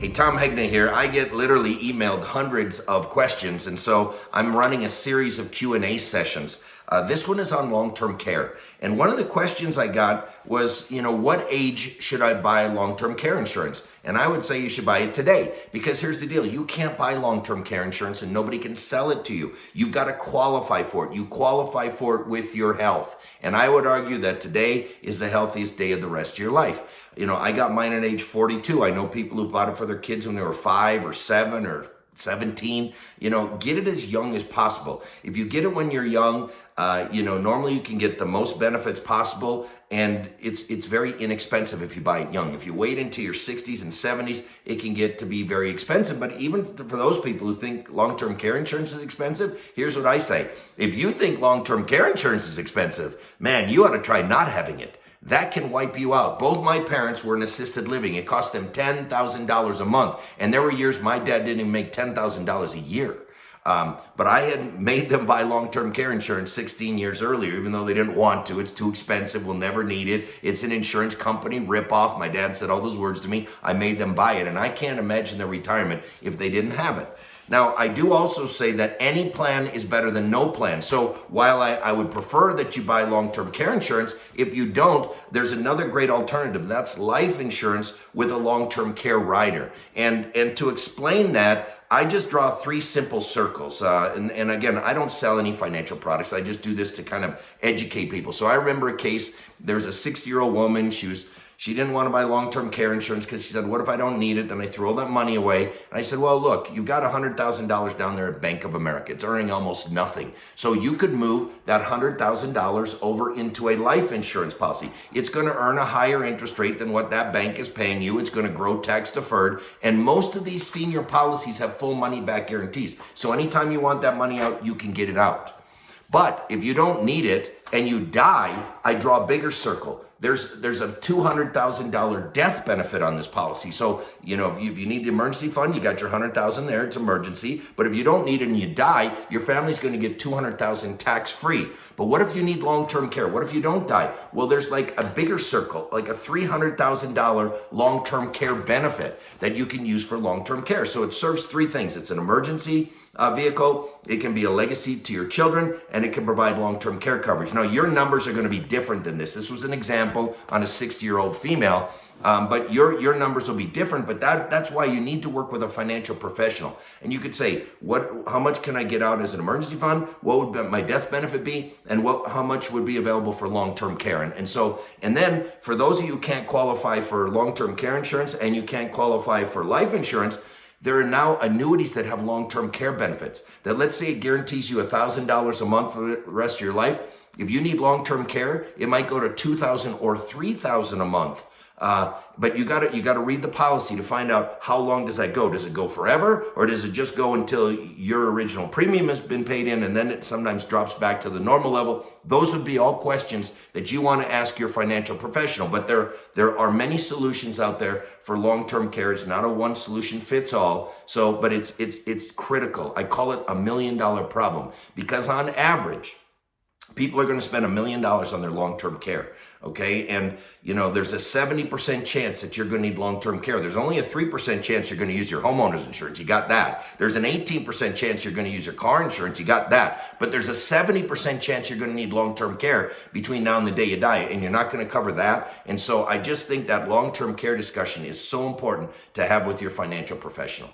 Hey, Tom Hegna here. I get literally emailed hundreds of questions, and so I'm running a series of Q&A sessions. This one is on long-term care. And one of the questions I got was, what age should I buy long-term care insurance? And I would say you should buy it today, because here's the deal. You can't buy long-term care insurance and nobody can sell it to you. You've got to qualify for it. You qualify for it with your health. And I would argue that today is the healthiest day of the rest of your life. I got mine at age 42. I know people who bought it for their kids when they were 5 or 7 or 17. Get it as young as possible. If you get it when you're young, normally you can get the most benefits possible, and it's very inexpensive if you buy it young. If you wait into your 60s and 70s, it can get to be very expensive. But even for those people who think long-term care insurance is expensive, here's what I say. If you think long-term care insurance is expensive, man, you ought to try not having it. That can wipe you out. Both my parents were in assisted living. It cost them $10,000 a month. And there were years my dad didn't even make $10,000 a year. But I had made them buy long-term care insurance 16 years earlier, even though they didn't want to. It's too expensive. We'll never need it. It's an insurance company ripoff. My dad said all those words to me. I made them buy it. And I can't imagine their retirement if they didn't have it. Now, I do also say that any plan is better than no plan. So while I would prefer that you buy long-term care insurance, if you don't, there's another great alternative. That's life insurance with a long-term care rider. And to explain that, I just draw 3 simple circles. And again, I don't sell any financial products. I just do this to kind of educate people. So I remember a case, there's a 60-year-old woman. She didn't want to buy long-term care insurance because she said, what if I don't need it? Then I throw all that money away. And I said, well, look, you've got $100,000 down there at Bank of America. It's earning almost nothing. So you could move that $100,000 over into a life insurance policy. It's going to earn a higher interest rate than what that bank is paying you. It's going to grow tax deferred. And most of these senior policies have full money back guarantees. So anytime you want that money out, you can get it out. But if you don't need it and you die, I draw a bigger circle. There's a $200,000 death benefit on this policy. So, if you need the emergency fund, you got your $100,000 there, it's emergency. But if you don't need it and you die, your family's going to get $200,000 tax-free. But what if you need long-term care? What if you don't die? Well, there's like a bigger circle, like a $300,000 long-term care benefit that you can use for long-term care. So it serves 3 things. It's an emergency vehicle, it can be a legacy to your children, and it can provide long-term care coverage. Now, your numbers are going to be different than this. This was an example on a 60-year-old female, but your numbers will be different, but that's why you need to work with a financial professional. And you could say, how much can I get out as an emergency fund? What would my death benefit be? And how much would be available for long-term care? And then for those of you who can't qualify for long-term care insurance and you can't qualify for life insurance, there are now annuities that have long-term care benefits. That, let's say, it guarantees you $1,000 a month for the rest of your life. If you need long-term care, it might go to $2,000 or $3,000 a month. But you gotta read the policy to find out how long does that go. Does it go forever, or does it just go until your original premium has been paid in, and then it sometimes drops back to the normal level? Those would be all questions that you want to ask your financial professional. But there are many solutions out there for long-term care. It's not a one solution fits all. So, but it's critical. I call it $1 million problem, because on average, people are going to spend $1 million on their long-term care. Okay. And, there's a 70% chance that you're going to need long-term care. There's only a 3% chance you're going to use your homeowner's insurance. You got that. There's an 18% chance you're going to use your car insurance. You got that. But there's a 70% chance you're going to need long-term care between now and the day you die. And you're not going to cover that. And so I just think that long-term care discussion is so important to have with your financial professional.